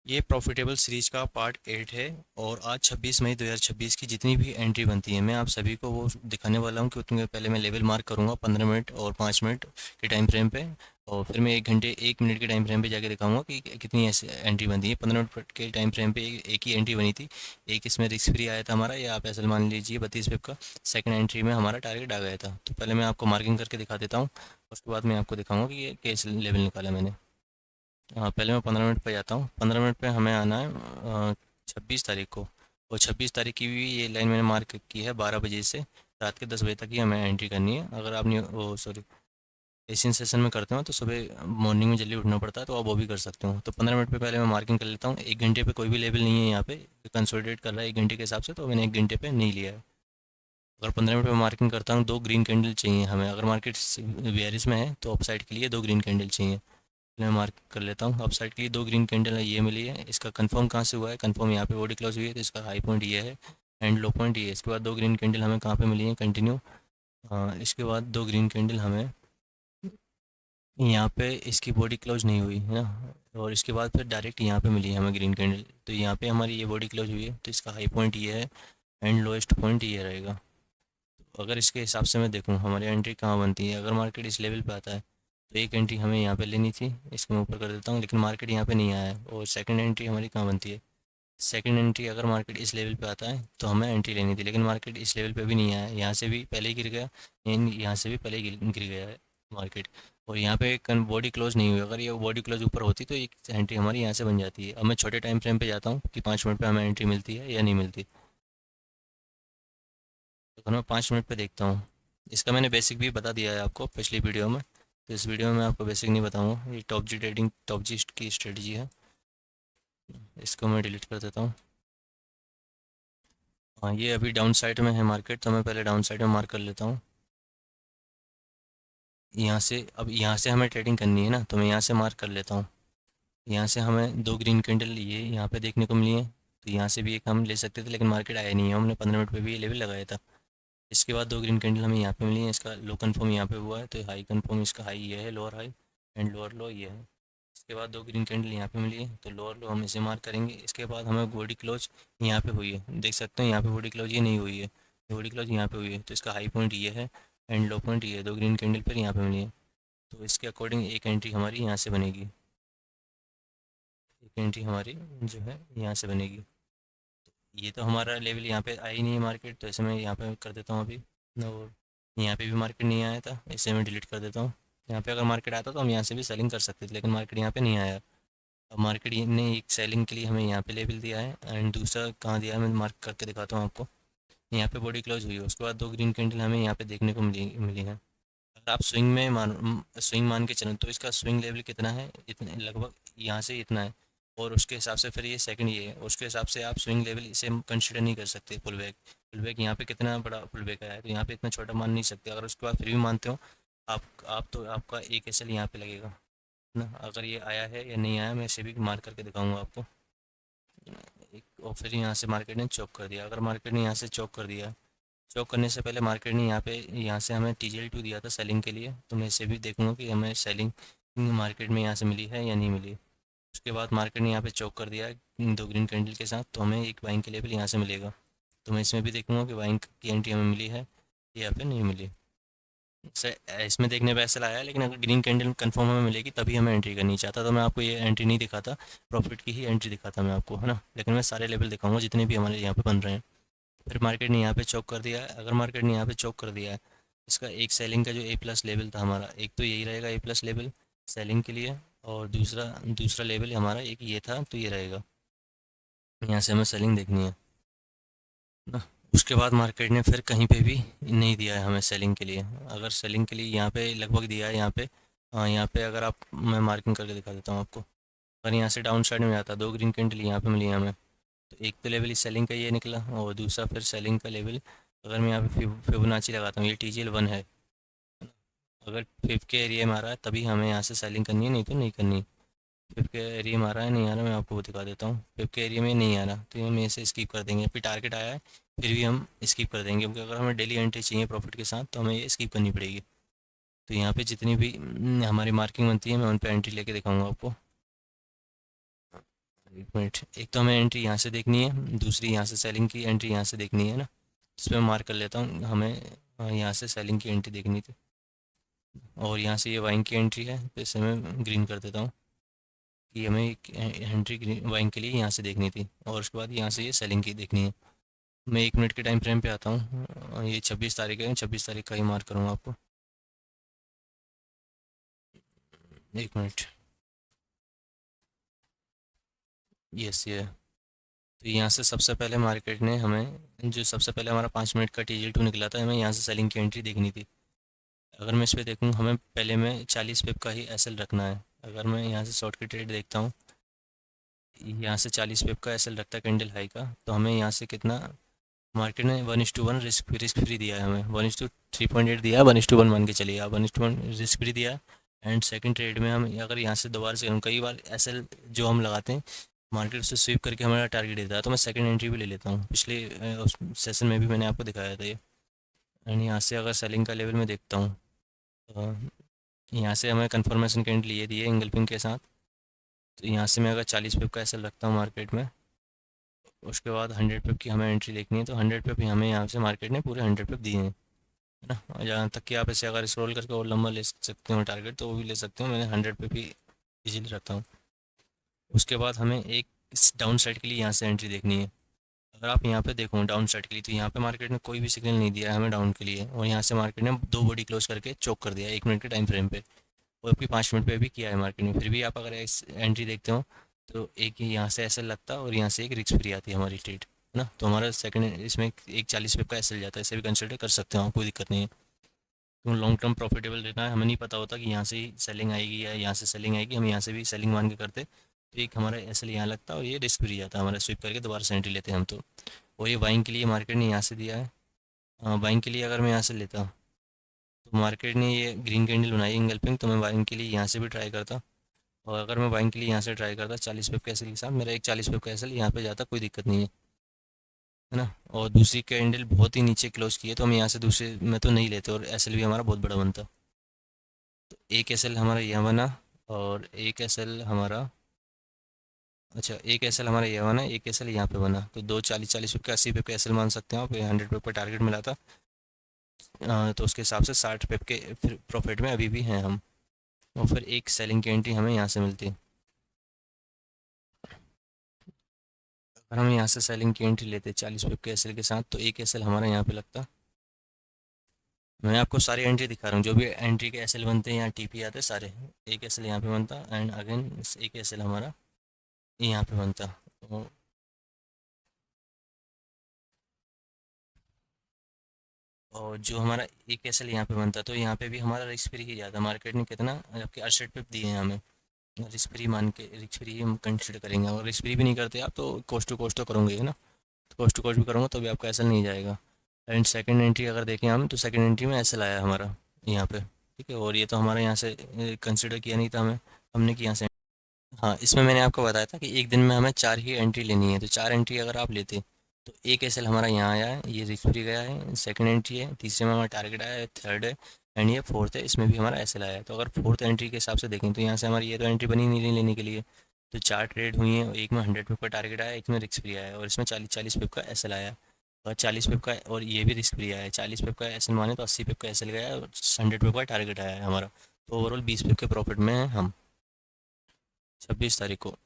ये profitable series का part 8 है। और आज 26 मई 2026 की जितनी भी एंट्री बनती है मैं आप सभी को वो दिखाने वाला हूँ कि उतने पहले मैं लेवल मार्क करूँगा 15 मिनट और 5 मिनट के टाइम फ्रेम पे। और फिर मैं 1 घंटे 1 मिनट के टाइम फ्रेम पे जाके दिखाऊंगा कि कितनी ऐसे एंट्री बनती है। 15 मिनट के टाइम फ्रेम पे एक ही एंट्री बनी थी। एक इसमें रिस्क फ्री आया था हमारा, या आप ऐसा मान लीजिए 32 पिप का। सेकंड एंट्री में हमारा टारगेट आ गया था। तो पहले मैं आपको मार्किंग करके दिखा देता हूँ, उसके बाद मैं आपको दिखाऊंगा कि ये कैसे लेवल निकाला मैंने। हाँ, पहले मैं 15 मिनट पे जाता हूँ। 15 मिनट पे हमें आना है 26 तारीख को। और 26 तारीख की भी ये लाइन मैंने मार्क की है, 12 बजे से रात के 10 बजे तक ही हमें एंट्री करनी है। अगर आप नहीं वो सॉरी एशियन सेशन में करते हो तो सुबह मॉर्निंग में जल्दी उठना पड़ता है, तो आप वो भी कर सकते हो। तो 15 मिनट पे पहले मैं मार्किंग कर लेता हूँ। 1 घंटे पे कोई भी लेवल नहीं है यहाँ पे, कंसोलिडेट कर रहा है 1 घंटे के हिसाब से, तो मैंने 1 घंटे पे नहीं लिया है। अगर 15 मिनट में मार्किंग करता हूँ, 2 ग्रीन कैंडल चाहिए हमें। अगर मार्केट बेयरिश में है तो अप साइड के लिए 2 ग्रीन कैंडल चाहिए। मैं मार्क कर लेता हूँ। अप साइड के लिए 2 ग्रीन कैंडल है, ये मिली है। इसका कंफर्म कहाँ से हुआ है? कंफर्म यहाँ पे बॉडी क्लोज हुई है, तो इसका हाई पॉइंट ये है एंड लो पॉइंट ये है। इसके बाद 2 ग्रीन कैंडल हमें कहाँ पे मिली है? कंटिन्यू। इसके बाद 2 ग्रीन कैंडल हमें यहाँ पे इसकी बॉडी क्लोज नहीं हुई है ना, और इसके बाद फिर डायरेक्ट यहाँ पे मिली है हमें ग्रीन कैंडल। तो यहाँ पे हमारी ये बॉडी क्लोज हुई है, तो इसका हाई पॉइंट ये है एंड लोएस्ट पॉइंट ये रहेगा। तो अगर इसके हिसाब से मैं देखूँ हमारी एंट्री कहाँ बनती है, अगर मार्केट इस लेवल पे आता है तो एक एंट्री हमें यहाँ पे लेनी थी। इसको मैं ऊपर कर देता हूँ, लेकिन मार्केट यहाँ पे नहीं आया है। और सेकंड एंट्री हमारी कहाँ बनती है? सेकंड एंट्री अगर मार्केट इस लेवल पे आता है तो हमें एंट्री लेनी थी, लेकिन मार्केट इस लेवल पे भी नहीं आया है। यहाँ से भी पहले ही गिर गया, यहाँ से भी पहले ही गिर गया है मार्केट। और यहाँ पे बॉडी क्लोज नहीं हुई। अगर ये बॉडी क्लोज ऊपर होती तो एक एंट्री हमारी यहाँ से बन जाती है। अब मैं छोटे टाइम फ्रेम पे जाता हूँ कि 5 मिनट पे हमें एंट्री मिलती है या नहीं मिलती। तो अगर मैं 5 मिनट पे देखता हूँ, इसका मैंने बेसिक भी बता दिया है आपको पिछली वीडियो में, तो इस वीडियो में मैं आपको बेसिक नहीं बताऊँगा। ये टॉप जी ट्रेडिंग, टॉप जी की स्ट्रेटजी है। इसको मैं डिलीट कर देता हूँ। हाँ, ये अभी डाउन साइड में है मार्केट, तो मैं पहले डाउन साइड में मार्क कर लेता हूँ। यहाँ से अब यहाँ से हमें ट्रेडिंग करनी है ना, तो मैं यहाँ से मार्क कर लेता हूँ। यहाँ से हमें 2 ग्रीन कैंडल ये यहाँ पे देखने को मिली है। तो यहाँ से भी एक हम ले सकते थे, लेकिन मार्केट आया नहीं है। हमने 15 मिनट पे भी ये लेवल लगाया था। इसके बाद 2 ग्रीन कैंडल हमें यहाँ पे मिली है। इसका लो कन्फर्म यहाँ पे हुआ है, तो हाई कन्फर्म इसका हाई ये है, लोअर हाई एंड लोअर लो ये है। इसके बाद 2 ग्रीन कैंडल यहाँ पे मिली है, तो लोअर लो हम इसे मार्क करेंगे। इसके बाद हमें बॉडी क्लोज यहाँ पे हुई है, देख सकते हैं यहाँ पे बॉडी क्लोज ये नहीं हुई है, बॉडी क्लोज यहाँ पे हुई है। तो इसका हाई पॉइंट ये है एंड लो पॉइंट ये है। 2 ग्रीन कैंडल फिर यहाँ पे मिली है, तो इसके अकॉर्डिंग एक एंट्री हमारी यहाँ से बनेगी। एक एंट्री हमारी जो है यहाँ से बनेगी। ये तो हमारा लेवल यहाँ पे आई नहीं है मार्केट, तो इसे मैं यहाँ पे कर देता हूँ अभी। और यहाँ पे भी मार्केट नहीं आया था, इसे मैं डिलीट कर देता हूँ। यहाँ पे अगर मार्केट आता तो हम यहाँ से भी सेलिंग कर सकते थे, लेकिन मार्केट यहाँ पे नहीं आया। अब मार्केट ने एक सेलिंग के लिए हमें यहाँ पे लेवल दिया है एंड दूसरा कहाँ दिया है मैं मार्क करके दिखाता हूँ आपको। यहाँ पे बॉडी क्लोज हुई है, उसके बाद 2 ग्रीन कैंडल हमें यहाँ पे देखने को मिली मिली है। अगर आप स्विंग मान के चलें तो इसका स्विंग लेवल कितना है? इतने लगभग यहाँ से इतना है। और उसके हिसाब से फिर ये सेकंड ये है, उसके हिसाब से आप स्विंग लेवल इसे कंसिडर नहीं कर सकते। पुल बैक यहाँ पे कितना बड़ा पुल बैक आया है, तो यहाँ पे इतना छोटा मान नहीं सकते। अगर उसके बाद फिर भी मानते हो आप तो आपका एक एसएल यहाँ पे लगेगा ना। अगर ये आया है या नहीं आया मैं इसे भी मार्क करके दिखाऊंगा आपको। एक और फिर यहाँ से मार्केट ने चौक कर दिया। अगर मार्केट ने यहाँ से चौक कर दिया, चौक करने से पहले मार्केट ने यहाँ से हमें TJL2 दिया था सेलिंग के लिए, तो मैं इसे भी देखूंगा कि हमें सेलिंग मार्केट में यहाँ से मिली है या नहीं मिली। उसके बाद मार्केट ने यहाँ पे चौक कर दिया है 2 ग्रीन कैंडल के साथ, तो हमें एक बाइंग के लेवल यहाँ से मिलेगा। तो मैं इसमें भी देखूंगा कि बाइंग की एंट्री हमें मिली है या फिर नहीं मिली। इसमें देखने पे ऐसा आया, लेकिन अगर ग्रीन कैंडल कंफर्म हमें मिलेगी तभी हमें एंट्री करनी। चाहता तो मैं आपको ये एंट्री नहीं दिखाता, प्रॉफिट की ही एंट्री दिखाता मैं आपको, है ना। लेकिन मैं सारे लेवल दिखाऊंगा जितने भी हमारे यहाँ पे बन रहे हैं। फिर मार्केट ने यहाँ पे चौक कर दिया है। अगर मार्केट ने यहाँ पे चौक कर दिया है, इसका एक सेलिंग का जो A+ लेवल था हमारा, एक तो यही रहेगा A+ लेवल सेलिंग के लिए। और दूसरा दूसरा लेवल हमारा एक ये था, तो ये रहेगा। यहाँ से हमें सेलिंग देखनी है ना। उसके बाद मार्केट ने फिर कहीं पे भी नहीं दिया है हमें सेलिंग के लिए। अगर सेलिंग के लिए यहाँ पे लगभग दिया है, यहाँ पे हाँ, यहाँ पे अगर आप मैं मार्किंग करके दिखा देता हूँ आपको। अगर यहाँ से डाउन साइड में आता, 2 ग्रीन कैंडल यहाँ पे मिली है हमें, तो एक तो लेवल इस सेलिंग का ये निकला, और दूसरा फिर सेलिंग का लेवल। अगर मैं यहाँ पे फिबोनाची लगाता हूँ, ये TJL1 है। अगर फिफ के एरिया में आ रहा है तभी हमें यहाँ से सेलिंग करनी है, नहीं तो नहीं करनी। फिफ के एरिया में आ रहा है नहीं आ रहा, मैं आपको वो दिखा देता हूँ। फिफ के एरिया में नहीं आ रहा तो हम इसे स्किप कर देंगे। फिर टारगेट आया है फिर भी हम स्किप कर देंगे, क्योंकि अगर हमें डेली एंट्री चाहिए प्रॉफिट के साथ तो हमें ये स्किप करनी पड़ेगी। तो यहाँ पे जितनी भी हमारी मार्किंग बनती है मैं उन पे एंट्री लेके दिखाऊंगा आपको। एक मिनट, एक तो हमें एंट्री यहाँ से देखनी है, दूसरी यहाँ से सेलिंग की एंट्री यहाँ से देखनी है ना, इस पर मार्क कर लेता हूँ। हमें यहाँ से सेलिंग की एंट्री देखनी थी, और यहाँ से ये वाइंग की एंट्री है, तो इसे मैं ग्रीन कर देता हूँ कि हमें एक एंट्री वाइंग के लिए यहाँ से देखनी थी, और उसके बाद यहाँ से ये सेलिंग की देखनी है। मैं 1 मिनट के टाइम फ्रेम पे आता हूँ, ये 26 तारीख है, 26 तारीख का ही मार्क करूँगा आपको। 1 मिनट, यस ये है। तो यहाँ से सबसे पहले मार्केट ने हमें, जो सबसे पहले हमारा 5 मिनट का TJ2 निकला था, हमें यहाँ से सेलिंग की एंट्री देखनी थी। अगर मैं इस पर देखूँ, हमें पहले में 40 पिप का ही SL रखना है। अगर मैं यहाँ से शॉर्ट की ट्रेड देखता हूँ, यहाँ से 40 पिप का SL रखता है कैंडल हाई का, तो हमें यहाँ से कितना, मार्केट ने 1:1 रिस्क फ्री दिया है हमें, 1:3.8 दिया है, 1:1 मान के चलिए आप, 1:1 रिस्क फ्री दिया है। एंड सेकंड ट्रेड में हम अगर यहाँ से दोबारा से, हम कई बार SL जो हम लगाते हैं, मार्केट से स्वीप करके हमारा टारगेट देता है, तो मैं सेकंड एंट्री भी ले लेता हूँ। पिछले उस सेशन में भी मैंने आपको दिखाया था ये। एंड यहाँ से अगर सेलिंग का लेवल में देखता हूँ, तो यहाँ से हमें कन्फर्मेशन कैंडल ये दी है इंगल्फिंग के साथ। तो यहाँ से मैं अगर 40 पिप का SL रखता हूँ मार्केट में, उसके बाद 100 पिप की हमें एंट्री देखनी है, तो 100 पिप हमें यहाँ से मार्केट ने पूरे 100 पिप दिए हैं, है ना। और जहाँ तक कि आप इसे अगर स्क्रॉल करके और लंबा ले सकते हो टारगेट, तो वो भी ले सकते हो। मैंने 100 पिप ही इजीली रखता हूँ। उसके बाद हमें एक डाउन साइड के लिए यहाँ से एंट्री देखनी है। अगर आप यहाँ पे देखो डाउन साइड के लिए, तो यहाँ पे मार्केट ने कोई भी सिग्नल नहीं दिया है हमें डाउन के लिए, और यहाँ से मार्केट ने दो बॉडी क्लोज करके चोक कर दिया 1 मिनट के टाइम फ्रेम पे, और अभी 5 मिनट पे भी किया है मार्केट ने। फिर भी आप अगर एंट्री देखते हो, तो एक ही यहाँ से SL लगता है, और यहाँ से एक रिस्क फ्री आती है हमारी ट्रेड, है ना। तो हमारा सेकंड इसमें एक 40 पिप का SL जाता है, इसे भी कंसिडर कर सकते हो आप, कोई दिक्कत नहीं है। तो लॉन्ग टर्म प्रॉफिटेबल रहना है, हमें नहीं पता होता कि यहाँ से ही सेलिंग आएगी या यहाँ से सेलिंग आएगी, हम यहाँ से भी सेलिंग मान के करते, तो एक हमारा SL यहाँ लगता है, और ये रिस्क फ्री जाता है हमारा, स्विप करके दोबारा से एंट्री लेते हैं हम तो। और ये बाइंग के लिए मार्केट ने यहाँ से दिया है। बाइंग के लिए अगर मैं यहाँ से लेता, तो मार्केट ने ये ग्रीन कैंडल बनाई इंगल्फिंग, तो मैं बाइंग के लिए यहाँ से भी ट्राई करता। और अगर मैं बाइंग के लिए यहाँ से ट्राई करता 40 पिप का SL के साथ, मेरा एक 40 पिप का SL यहाँ पे जाता, कोई दिक्कत नहीं है ना। और दूसरी कैंडल बहुत ही नीचे क्लोज की है, तो हम यहाँ से दूसरे में तो नहीं लेते, और SL भी हमारा बहुत बड़ा बनता। तो एक SL हमारा यहाँ बना, और एक SL हमारा, अच्छा एक SL हमारा ये बना, एक SL यहाँ पे बना, तो दो 40-40 पिप का 80 पिप का SL मान सकते हैं आप। 100 पिप का टारगेट मिला था, तो उसके हिसाब से 60 पिप के फिर प्रॉफिट में अभी भी हैं हम। और फिर एक सेलिंग की एंट्री हमें यहाँ से मिलती है। अगर हम यहाँ से सेलिंग की एंट्री लेते 40 पिप के SL के साथ, तो एक SL हमारा यहाँ पे लगता। मैं आपको सारी एंट्री दिखा रहा हूँ, जो भी एंट्री के SL बनते हैं यहाँ TP आते हैं सारे, एक SL यहाँ पे बनता, एंड अगेन एक SL हमारा यहाँ पे बनता। तो और जो हमारा एक SL यहाँ पे बनता, तो यहाँ पे भी हमारा रिस्क फ्री ही जाता। मार्केट ने कितना, जबकि 68 पिप दिए हैं हमें, रिस्क फ्री मान के, रिस्क फ्री हम कंसिडर करेंगे। अगर रिस्क फ्री भी नहीं करते आप, तो कॉस्ट टू कॉस्ट तो करोगे ही ना, तो कॉस्ट टू कॉस्ट भी करूँगा तो भी आपका SL नहीं जाएगा। एंड सेकंड एंट्री अगर देखें हम, तो सेकंड एंट्री में SL आया हमारा यहाँ पे, ठीक है। और ये तो हमारा यहाँ से कंसिडर किया नहीं था हमें, हमने कि यहाँ से, हाँ इसमें मैंने आपको बताया था कि एक दिन में हमें 4 ही एंट्री लेनी है, तो 4 एंट्री अगर आप लेते, तो एक SL हमारा यहाँ आया है, ये रिस्क फ्री गया है, सेकंड एंट्री है, तीसरे में हमारा टारगेट आया है, थर्ड है, एंड ये फोर्थ है, इसमें भी हमारा SL आया है। तो अगर फोर्थ एंट्री के हिसाब से देखें, तो यहाँ से हमारी ये तो एंट्री बनी नहीं लेने के लिए, तो 4 ट्रेड हुई हैं, एक में 100 पिप का टारगेट आया, एक में रिस्क फ्री आया है, और इसमें 40-40 पिप का SL आया है। और 40 पिप का, और ये भी रिस्क फ्री आया है, 40 पिप का SL माने तो 80 पिप का SL गया है, और 100 पिप का टारगेट आया है हमारा। तो ओवरऑल 20 पिप के प्रॉफिट में हैं हम 26 तारीख को।